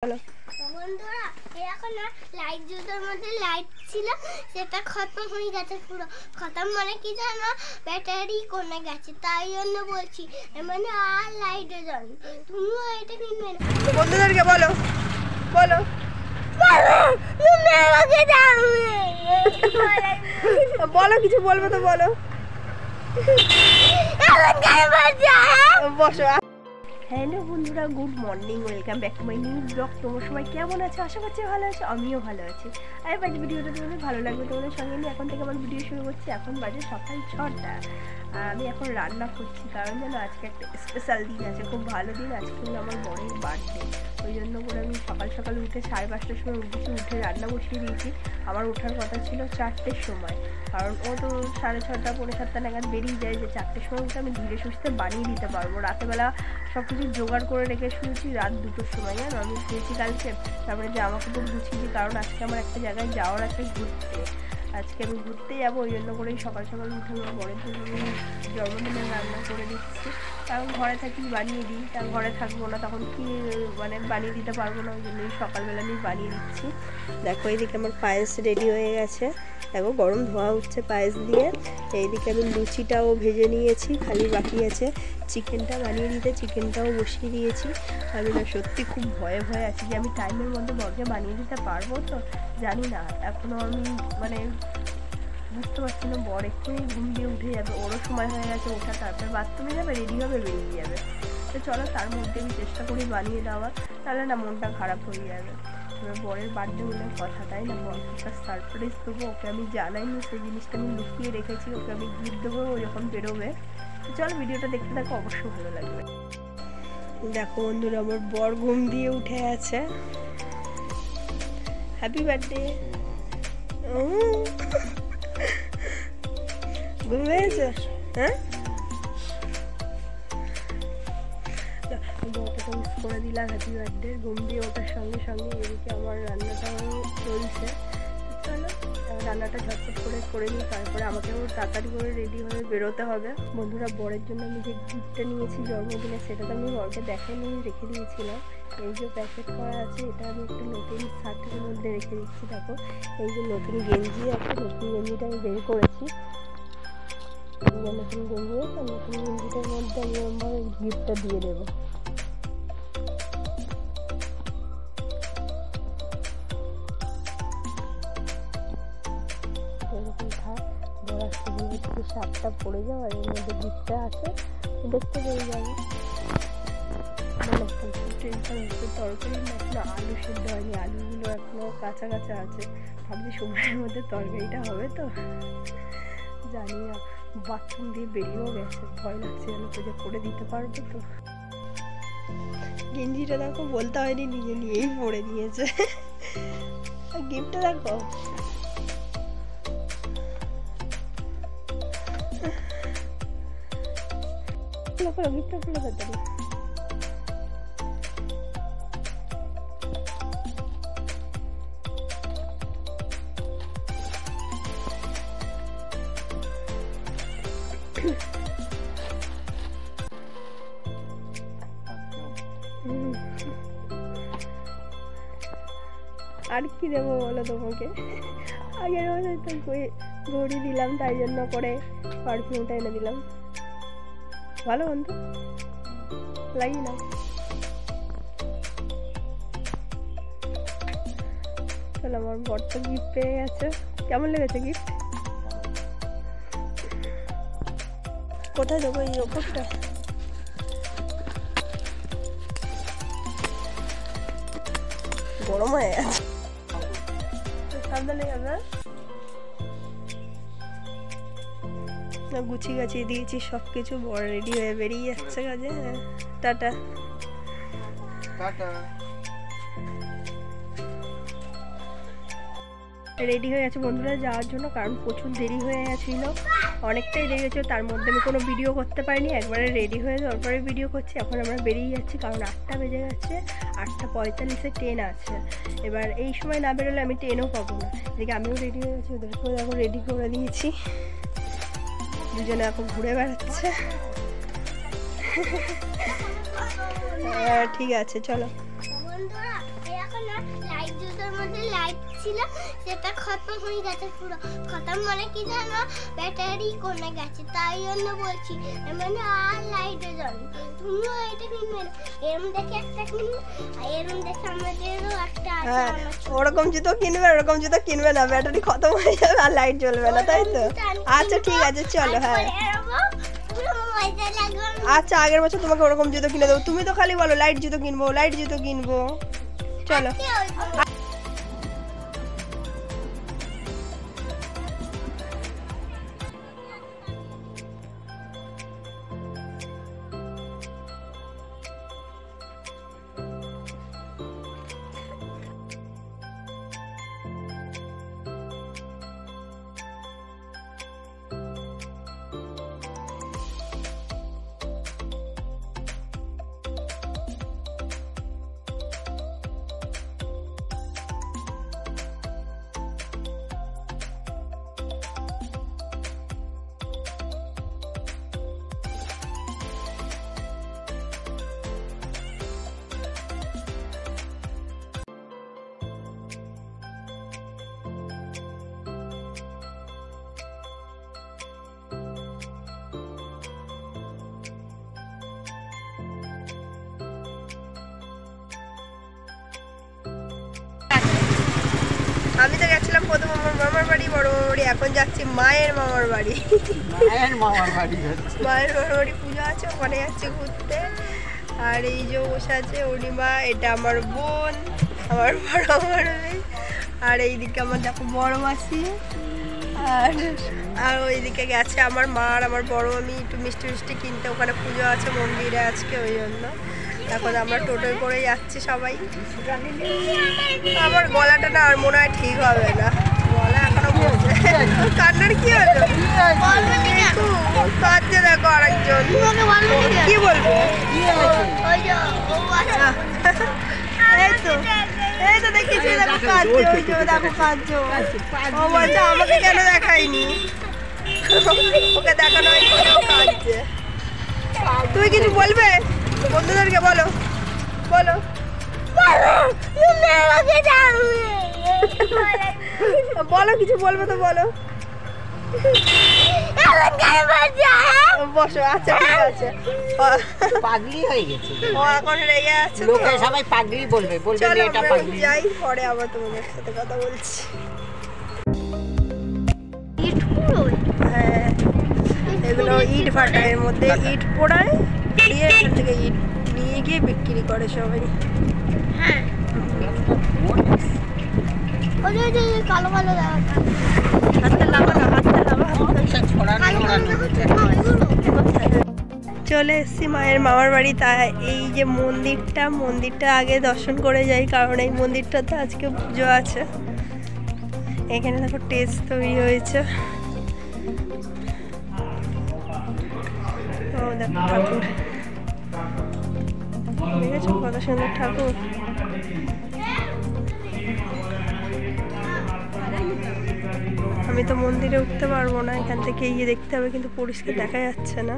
বন্ধুরা এখন লাইট জুতোর মধ্যে লাইট ছিল সেটা খতম হয়ে গেছে, পুরো খতম মানে কি জানো, ব্যাটারি কমে গেছে, তাই জন্য বলছি মানে আর লাইটে জ্বল। তুমিও এটা কিনবে না। বন্ধুদেরকে বলো বলো বলো কিছু বলবো তো বলো। বসো। হ্যালো বন্ধুরা, good morning, welcome back to my new blog. তোমার সবাই কেমন আছে? আশা করছি ভালো আছে, আমিও ভালো আছি। আর বাকি ভিডিওটা তোমাদের ভালো লাগবে, তোমাদের সঙ্গে আমি এখন থেকে আমার ভিডিও শুরু করছি। এখন বাজে সকাল 6টা আর আমি এখন রান্না করছি, কারণ যেন আজকে একটা স্পেশাল দিন আছে, খুব ভালো দিন। আজকে হলো আমার বড়ের বার্থডে, ওই জন্য করে আমি সকাল সকাল উঠে 5:30টার সময় উঠে রান্না বসিয়ে দিয়েছি। আমার ওঠার কথা ছিল 4টের সময়, কারণ ও তো 6:30 পৌনে 7টা নাগাদ বেরিয়ে যায়, যে 4টের সময় উঠে আমি ধীরে সুস্থে বানিয়ে দিতে পারবো। রাতেবেলা সব কিছু জোগাড় করে রেখে শুয়েছি রাত 2টোর সময়, জানো আমি শুয়েছি কালকে। তারপরে জামা কাপড় গুছিয়েছি, কারণ আজকে আমার একটা জায়গায় যাওয়ার আছে ঘুরতে। আজকে আমি ঘুরতে যাবো, ওই জন্য করেই সকাল সকাল উঠে আমার বড়ের জন্য আমি জন্মদিনের রান্না করে দিচ্ছি। কারণ ঘরে থাকি বানিয়ে দিই, তা ঘরে থাকবো না তখন কি মানে বানিয়ে দিতে পারবো না, ওই জন্যই সকালবেলা আমি বানিয়ে দিচ্ছি। দেখো এইদিকে আমার পায়েস রেডি হয়ে গেছে, দেখো গরম ধোয়া উঠছে পায়েস দিয়ে। এইদিকে আমি লুচিটাও ভেজে নিয়েছি, খালি বাকি আছে চিকেনটা বানিয়ে দিতে, চিকেনটাও বসিয়ে দিয়েছি। আমি না সত্যি খুব ভয়ে ভয়ে আছি যে আমি টাইমের মধ্যে বরকে বানিয়ে দিতে পারবো তো, জানি না। এখনও আমি মানে বুঝতে পারছি না, বর এক্ষুনি ঘুম দিয়ে উঠে যাবে, ওরও সময় হয়ে গেছে ওঠা, তারপরে বাথরুমে যাবে, রেডি হবে, বেরিয়ে যাবে। তো চলো তার মধ্যে আমি চেষ্টা করি বানিয়ে দেওয়ার, তাহলে না মনটা খারাপ হয়ে যাবে। এবার বরের বার্থডে বলে কথা, তাই না, বরকে একটা সারপ্রাইজ দেবো, ওকে আমি জানাইনি, সেই জিনিসটা আমি লুকিয়ে রেখেছি, ওকে আমি গিফট দেবো ও যখন বেরোবে। তো চলো ভিডিওটা দেখতে থাকো, অবশ্যই ভালো লাগবে। দেখো বন্ধুরা, আমার বর ঘুম দিয়ে উঠে আছে। Happy birthday. ঘুম হয়েছে? হ্যাঁ, বরটাকে মিস করে দিলাম হ্যাপি বার্থডে। ঘুম দিয়ে ওঠার সঙ্গে সঙ্গে এদিকে আমার রান্নাটাও চলছে। চলো রান্নাটা ঝটপট করে নিই, তারপরে আমাকেও তাড়াতাড়ি করে রেডি হয়ে বেরোতে হবে। বন্ধুরা, বরের জন্য আমি যে গিফটটা নিয়েছি জন্মদিনে, সেটা তো আমি বরকে দেখাইনি, রেখে দিয়েছিলাম। এই যে প্যাকেট করা আছে, এটা আমি একটা নতুন শার্টের মধ্যে রেখে দিচ্ছি। দেখো এই যে নতুন গেঞ্জি আছে, নতুন গেঞ্জিটা আমি বের করেছি। নতুন গেঞ্জি আছে, নতুন গেঞ্জিটার মধ্যে আমি আমার গিফটটা দিয়ে দেবো। এরকম থাক, বড় একটা গিফট শার্টটা পরে যাও, আর এর মধ্যে গিফটটা আছে, দেখতে পেয়ে যাবে। টেনশন হচ্ছে, তরকারি এখনো আলু সেদ্ধ হয়নি, আলুগুলো এখনো কাঁচা কাঁচা আছে। ভাবছি সময়ের মধ্যে তরকারিটা হবে তো, জানি না। বাথরুম দিয়ে বেরিয়েও গেছে, ভয় লাগছে যেন যে করে দিতে পারবো তো। গেঞ্জিটা দেখো, বলতে হয়নি, নিজে নিয়েই পরে নিয়েছে। গিফটটা দেখো, গিফটটা খুলে তাড়াতাড়ি। আর কি দেবো বলো তোমাকে? আগের বছর তো ঘড়ি দিলাম, তাই জন্য করে পারফিউমটা এনে দিলাম। ভালো বন্ধু লাগি না? চলো, আমার বর তো গিফট পেয়ে গেছে। কেমন লেগেছে গিফট? কোথায় দেবো? এই ওপরটা? গরম হয়ে গেছে, সাবধানে যাবে। গুছিয়ে গাছিয়ে দিয়েছি সব কিছু, বড় রেডি হয়ে বেরিয়ে যাচ্ছে কাজে। Tata tata. রেডি হয়ে গেছে বন্ধুরা যাওয়ার জন্য, কারণ প্রচুর দেরি হয়ে গেছিলো, অনেকটাই দেরি হয়েছিল। তার মধ্যে আমি কোনো ভিডিও করতে পারিনি, একবারে রেডি হয়ে তারপরে ভিডিও করছি। এখন আমরা বেরিয়ে যাচ্ছি, কারণ 8টা বেজে গেছে, 8:45-এ ট্রেন আছে। এবার এই সময় না বেরোলে আমি ট্রেনও পাবো না। এদিকে আমিও রেডি হয়ে গেছি, ওদেরকেও এখন রেডি করে দিয়েছি, দুজনে এখন ঘুরে বেড়াচ্ছে। ঠিক আছে চলো। বন্ধুরা দেখো না লাইট জুতোর মধ্যে লাইট ছিল সেটা খতম হয়ে গেছে পুরো খতম মানে কি জানো ব্যাটারি কমে গেছে তাই জন্য বলছি মানে আর লাইটে জ্বলবে তুমিও এটা কিনবে না এরম দেখে একটা কিনবে আর এরম দেখে আমাদেরও একটা আছে হ্যাঁ ওরকম জুতো কিনবে ওরকম জুতো কিনবে না ব্যাটারি খতম হয়ে যাবে আর লাইট জ্বলবে না তাই তো আচ্ছা ঠিক আছে চলো হ্যাঁ আচ্ছা আগের বছর তোমাকে ওরকম জুতো কিনে দেবো তুমি তো খালি বলো লাইট জুতো কিনবো চলো আমি তো গেছিলাম প্রথম আমার মামার বাড়ি বড় বাড়ি এখন যাচ্ছি মায়ের মামার বাড়ি মায়ের মামার বাড়ি পুজো আছে ওখানে যাচ্ছি ঘুরতে আর এই যে বসে আছে অনিমা এটা আমার বোন আমার বড় আমার মেয়ে আর এইদিকে আমার দেখো বড় মাসি আর ওইদিকে গেছে আমার মা আর আমার বড় আমি একটু মিষ্টি মিষ্টি কিনতে ওখানে পুজো আছে মন্দিরে আজকে ওই জন্য এখন আমরা টোটোয় করে যাচ্ছি সবাই আমার গলাটা না আর মনে হয় ঠিক হবে না গলা এখনো বলছে কান্নার কি হলো কাঁদছে দেখো আরেকজন কি বলবো এই তো দেখেছি দেখো কাঁদছে ওই যে দেখো কাঁদছে ও বলছে আমাকে কেন দেখায়নি ওকে দেখানো হয়নি কাঁদছে তুমি কিছু বলবে বন্ধুদেরকে বলো বলো বলো কিছু বলবে তো বলো বসো আচ্ছা ঠিক আছে পাগলি হয়ে গেছে ও এখন রেগে আছে লোকে সবাই পাগলি বলবে এটা পাগলি যাই পরে আবার তোমাদের সাথে কথা বলছি হ্যাঁ এগুলো ইট ভাটা এর মধ্যে ইট পোড়ায় দিয়ে এখান থেকে ইট নিয়ে গিয়ে বিক্রি করে সবাই হ্যাঁ কালো কালো হাতটা লাগানো চলে এসছি মায়ের মামার বাড়ি তা এই যে মন্দিরটা আগে দর্শন করে যাই কারণ এই মন্দিরটাতে আজকে পুজো আছে এখানে দেখো স্টেজ তৈরি হয়েছে ও দেখো ঠাকুর দেখেছো কত সুন্দর ঠাকুর আমি তো মন্দিরে উঠতে পারবো না এখান থেকে গিয়ে দেখতে হবে কিন্তু পরিষ্কার দেখা যাচ্ছে না